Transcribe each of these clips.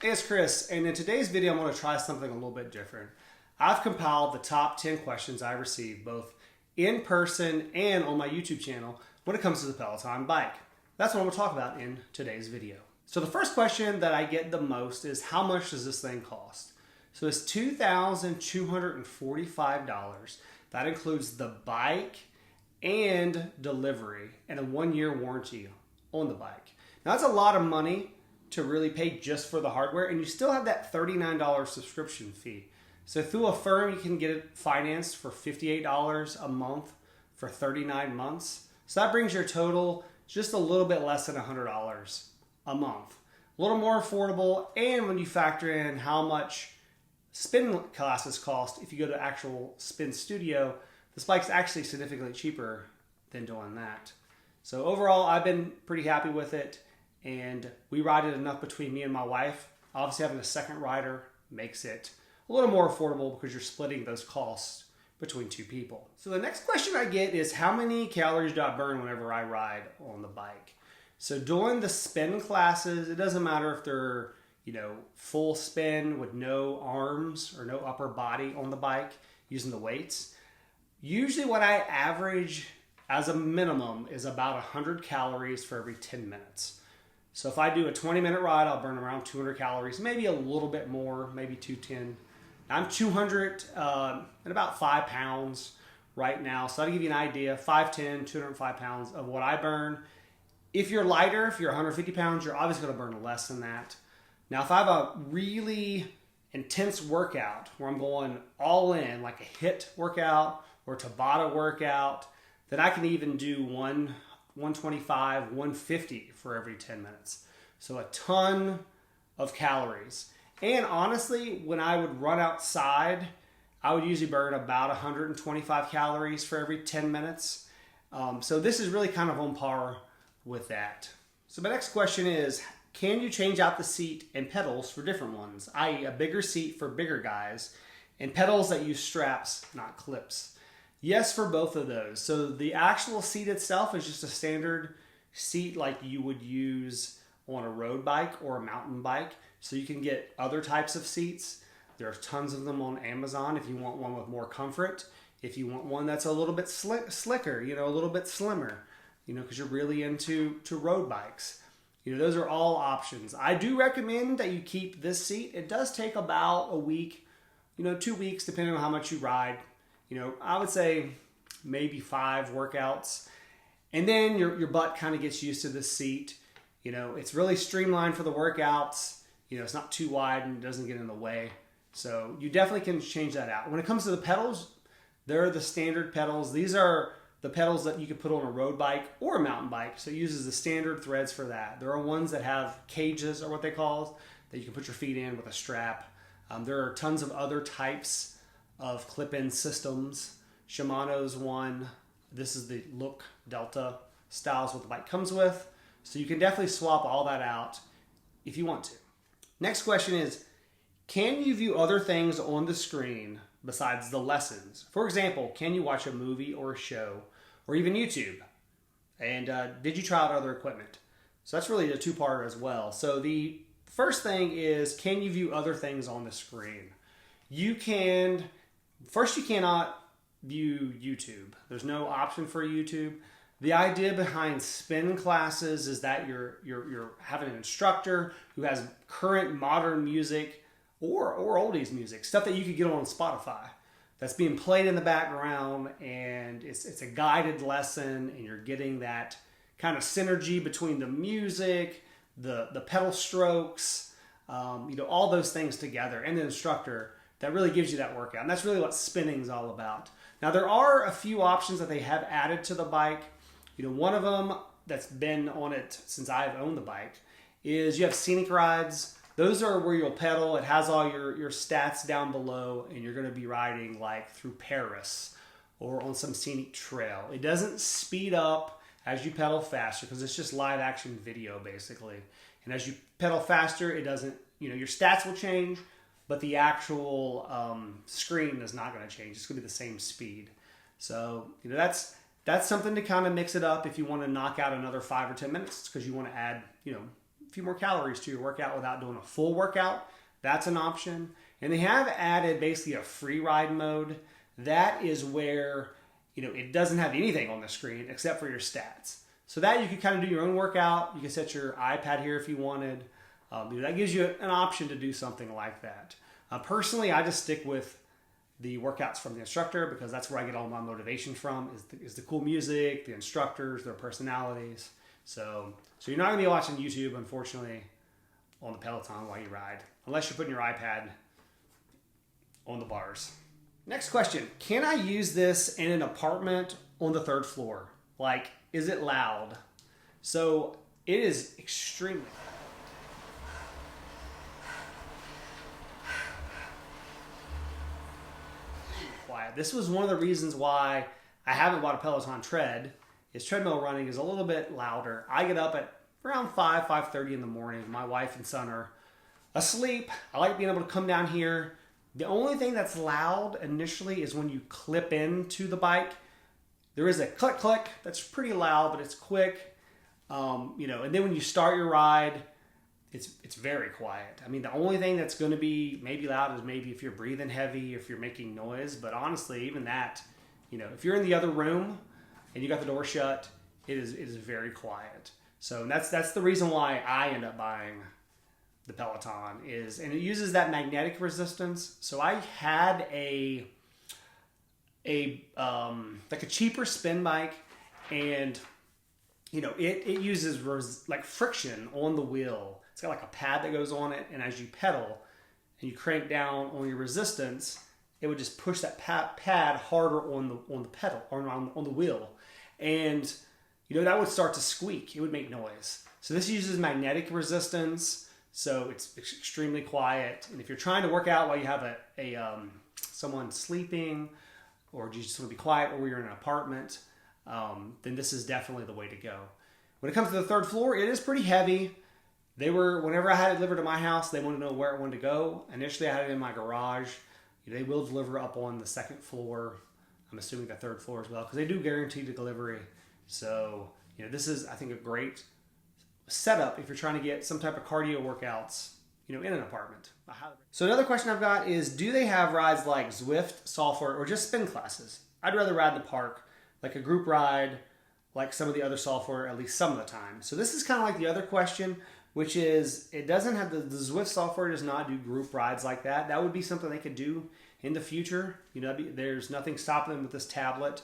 Hey, it's Chris, and in today's video I'm going to try something a little bit different. I've compiled the top 10 questions I received both in person and on my YouTube channel when it comes to the Peloton bike. That's what I'm going to talk about in today's video. So the first question that I get the most is, how much does this thing cost? So it's $2,245. That includes the bike and delivery and a 1-year warranty on the bike. Now that's a lot of money to really pay just for the hardware, and you still have that $39 subscription fee. So through Affirm, you can get it financed for $58 a month for 39 months. So that brings your total just a little bit less than $100 a month. A little more affordable, and when you factor in how much spin classes cost, if you go to actual spin studio, this bike's actually significantly cheaper than doing that. So overall, I've been pretty happy with it. And we ride it enough between me and my wife. Obviously, having a second rider makes it a little more affordable because you're splitting those costs between two people. So the next question I get is, how many calories do I burn whenever I ride on the bike? So during the spin classes, it doesn't matter if they're, full spin with no arms or no upper body on the bike using the weights. Usually what I average as a minimum is about 100 calories for every 10 minutes. So if I do a 20-minute ride, I'll burn around 200 calories, maybe a little bit more, maybe 210. I'm 200 and about 5 pounds right now. So that'll give you an idea, 5'10", 205 pounds of what I burn. If you're lighter, if you're 150 pounds, you're obviously going to burn less than that. Now, if I have a really intense workout where I'm going all in, like a HIIT workout or Tabata workout, then I can even do 125, 150 for every 10 minutes. So a ton of calories. And honestly, when I would run outside, I would usually burn about 125 calories for every 10 minutes. So this is really kind of on par with that. So my next question is, can you change out the seat and pedals for different ones, i.e. a bigger seat for bigger guys and pedals that use straps, not clips? Yes, for both of those. So the actual seat itself is just a standard seat like you would use on a road bike or a mountain bike. So you can get other types of seats. There are tons of them on Amazon if you want one with more comfort. If you want one that's a little bit slicker, a little bit slimmer, because you're really into road bikes. Those are all options. I do recommend that you keep this seat. It does take about a week, 2 weeks, depending on how much you ride. I would say maybe 5 workouts. And then your butt kind of gets used to this seat. It's really streamlined for the workouts. It's not too wide and it doesn't get in the way. So you definitely can change that out. When it comes to the pedals, they're the standard pedals. These are the pedals that you could put on a road bike or a mountain bike. So it uses the standard threads for that. There are ones that have cages, or what they call, that you can put your feet in with a strap. There are tons of other types of clip-in systems. Shimano's one. This is the Look Delta styles what the bike comes with. So you can definitely swap all that out if you want to. Next question is, can you view other things on the screen besides the lessons? For example, can you watch a movie or a show or even YouTube? And did you try out other equipment? So that's really a two-parter as well. So the first thing is, can you view other things on the screen? You cannot view YouTube. There's no option for YouTube. The idea behind spin classes is that you're having an instructor who has current modern music or oldies music, stuff that you could get on Spotify that's being played in the background, and it's a guided lesson, and you're getting that kind of synergy between the music, the pedal strokes, all those things together, and the instructor that really gives you that workout. And that's really what spinning is all about. Now, there are a few options that they have added to the bike. One of them that's been on it since I've owned the bike is you have scenic rides. Those are where you'll pedal. It has all your stats down below, and you're going to be riding like through Paris or on some scenic trail. It doesn't speed up as you pedal faster because it's just live action video basically. And as you pedal faster, it doesn't, your stats will change, but the actual screen is not going to change. It's going to be the same speed. So, that's something to kind of mix it up if you want to knock out another 5 or 10 minutes because you want to add, few more calories to your workout without doing a full workout, that's an option. And they have added basically a free ride mode. That is where, it doesn't have anything on the screen except for your stats. So that you can kind of do your own workout. You can set your iPad here if you wanted. That gives you an option to do something like that. Personally, I just stick with the workouts from the instructor because that's where I get all my motivation from, is the cool music, the instructors, their personalities. So you're not going to be watching YouTube, unfortunately, on the Peloton while you ride, unless you're putting your iPad on the bars. Next question. Can I use this in an apartment on the 3rd floor? Like, is it loud? So it is extremely quiet. This was one of the reasons why I haven't bought a Peloton tread. Is treadmill running is a little bit louder. I get up at around 5:30 in the morning. My wife and son are asleep. I like being able to come down here. The only thing that's loud initially is when you clip into the bike. There is a click click that's pretty loud, but it's quick. And then when you start your ride, it's very quiet. I mean, the only thing that's going to be maybe loud is maybe if you're breathing heavy, if you're making noise. But honestly, even that, if you're in the other room and you got the door shut, it is very quiet. So that's the reason why I end up buying the Peloton and it uses that magnetic resistance. So I had a cheaper spin bike, and it uses like friction on the wheel. It's got like a pad that goes on it, and as you pedal and you crank down on your resistance, it would just push that pad harder on the pedal or on the wheel, and that would start to squeak. It would make noise. So this uses magnetic resistance, so it's extremely quiet. And if you're trying to work out while you have someone sleeping, or you just want to be quiet, or you're in an apartment, then this is definitely the way to go. When it comes to the 3rd floor, it is pretty heavy. Whenever I had it delivered to my house, they wanted to know where it wanted to go. Initially, I had it in my garage. They will deliver up on the 2nd floor. I'm assuming the 3rd floor as well, because they do guarantee the delivery. So, this is, I think, a great setup if you're trying to get some type of cardio workouts, in an apartment. So another question I've got is, do they have rides like Zwift, software, or just spin classes? I'd rather ride in the park, like a group ride, like some of the other software, at least some of the time. So this is kind of like the other question, which is, it doesn't have the Zwift software does not do group rides like that. That would be something they could do in the future. There's nothing stopping them with this tablet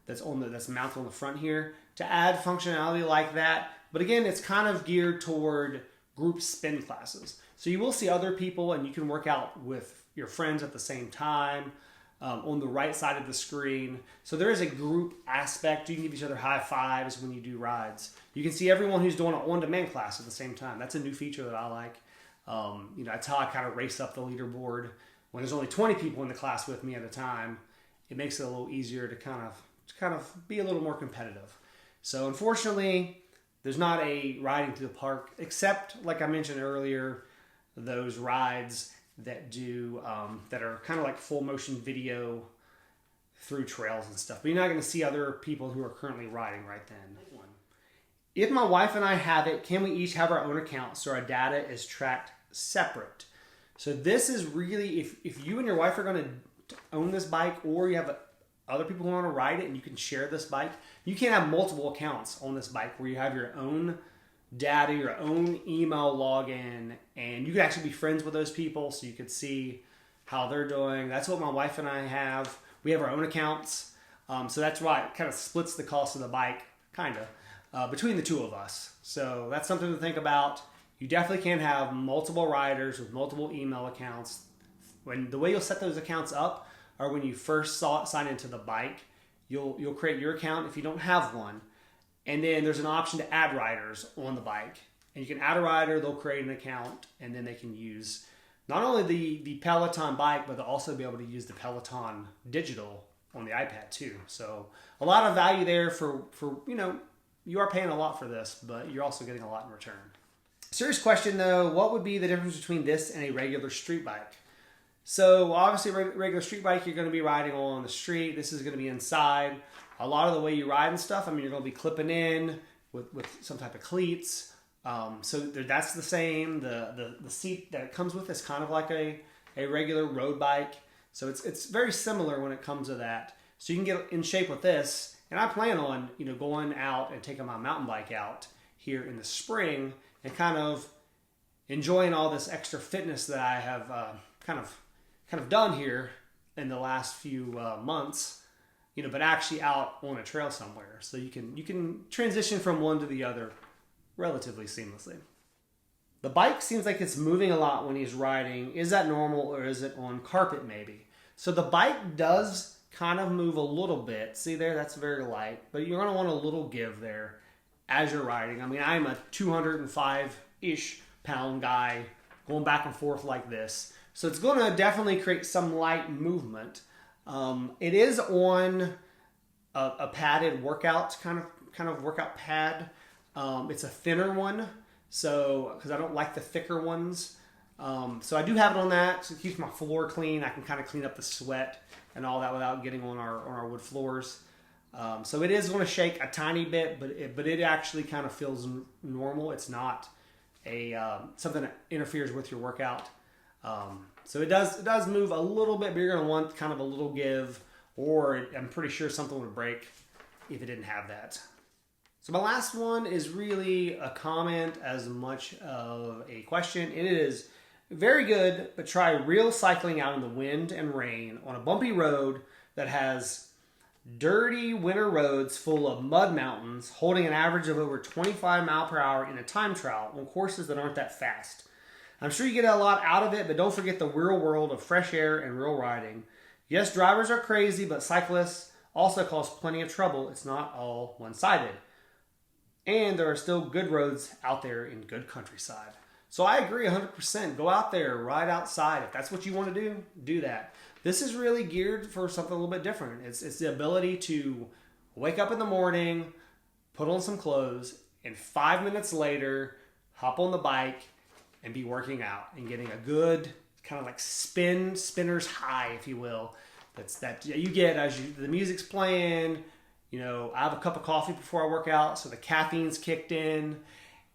that's mounted on the front here to add functionality like that. But again, it's kind of geared toward group spin classes. So you will see other people, and you can work out with your friends at the same time on the right side of the screen. So there is a group aspect. You can give each other high fives when you do rides. You can see everyone who's doing an on-demand class at the same time. That's a new feature that I like. That's how I kind of race up the leaderboard. When there's only 20 people in the class with me at a time, it makes it a little easier to kind of be a little more competitive. So unfortunately, there's not a riding through the park, except, like I mentioned earlier, those rides that that are kind of like full motion video through trails and stuff. But you're not going to see other people who are currently riding right then. If my wife and I have it, can we each have our own account so our data is tracked separate? So this is really, if you and your wife are going to own this bike, or you have other people who want to ride it and you can share this bike, you can have multiple accounts on this bike where you have your own data, your own email login, and you can actually be friends with those people so you could see how they're doing. That's what my wife and I have. We have our own accounts. So that's why it kind of splits the cost of the bike, between the two of us. So that's something to think about. You definitely can have multiple riders with multiple email accounts. The way you'll set those accounts up are when you first sign into the bike, you'll create your account if you don't have one. And then there's an option to add riders on the bike. And you can add a rider, they'll create an account, and then they can use not only the Peloton bike, but they'll also be able to use the Peloton digital on the iPad too. So a lot of value there for you are paying a lot for this, but you're also getting a lot in return. Serious question though, what would be the difference between this and a regular street bike? So obviously regular street bike, you're going to be riding on the street. This is going to be inside. A lot of the way you ride and stuff, you're going to be clipping in with some type of cleats. That's the same. The seat that it comes with is kind of like a regular road bike. So it's very similar when it comes to that. So you can get in shape with this. And I plan on, going out and taking my mountain bike out here in the spring and kind of enjoying all this extra fitness that I have kind of done here in the last few months, but actually out on a trail somewhere. So you can transition from one to the other relatively seamlessly. The bike seems like it's moving a lot when he's riding. Is that normal, or is it on carpet maybe? So the bike does kind of move a little bit. See there, that's very light, but you're gonna want a little give there as you're riding. I mean, I'm a 205-ish pound guy going back and forth like this. So it's gonna definitely create some light movement. It is on a padded workout, kind of workout pad. It's a thinner one, so because I don't like the thicker ones. So I do have it on that, so it keeps my floor clean. I can kind of clean up the sweat and all that without getting on our wood floors. So it is going to shake a tiny bit, but it actually kind of feels normal. It's not something that interferes with your workout. So it does move a little bit, but you're going to want kind of a little give, or I'm pretty sure something would break if it didn't have that. So my last one is really a comment as much of a question. It is very good, but try real cycling out in the wind and rain on a bumpy road that has dirty winter roads full of mud mountains, holding an average of over 25 miles per hour in a time trial on courses that aren't that fast. I'm sure you get a lot out of it, but don't forget the real world of fresh air and real riding. Yes, drivers are crazy, but cyclists also cause plenty of trouble. It's not all one-sided. And there are still good roads out there in good countryside. So I agree 100%. Go out there, ride outside. If that's what you want to do that. This is really geared for something a little bit different. It's the ability to wake up in the morning, put on some clothes, and 5 minutes later, hop on the bike and be working out and getting a good kind of like spinner's high, if you will. That you get as the music's playing. I have a cup of coffee before I work out, so the caffeine's kicked in,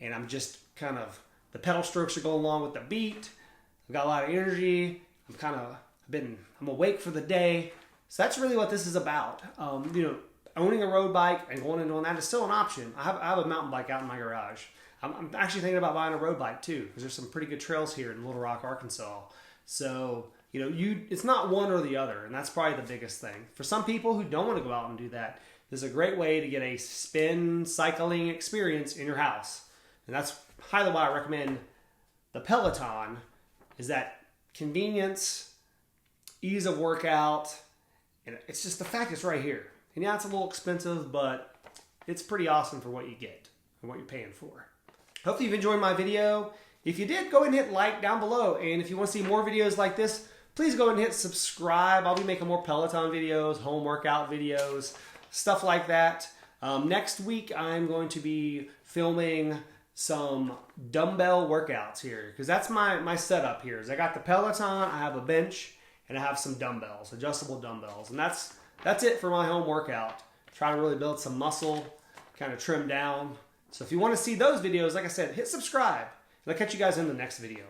and I'm just kind of, the pedal strokes are going along with the beat. I've got a lot of energy. I'm awake for the day. So that's really what this is about. Owning a road bike and going and doing that is still an option. I have a mountain bike out in my garage. I'm actually thinking about buying a road bike too, because there's some pretty good trails here in Little Rock, Arkansas. So, it's not one or the other, and that's probably the biggest thing. For some people who don't want to go out and do that, this is a great way to get a spin cycling experience in your house. And that's highly why I recommend the Peloton, is that convenience, ease of workout, and it's just the fact it's right here. And yeah, it's a little expensive, but it's pretty awesome for what you get and what you're paying for. Hopefully you've enjoyed my video. If you did, go ahead and hit like down below. And if you want to see more videos like this, please go ahead and hit subscribe. I'll be making more Peloton videos, home workout videos, stuff like that. Next week, I'm going to be filming some dumbbell workouts here, because that's my setup here. Is I got the Peloton, I have a bench, and I have some dumbbells, adjustable dumbbells. And that's it for my home workout. Try to really build some muscle, kind of trim down. So if you want to see those videos, like I said, hit subscribe. And I'll catch you guys in the next video.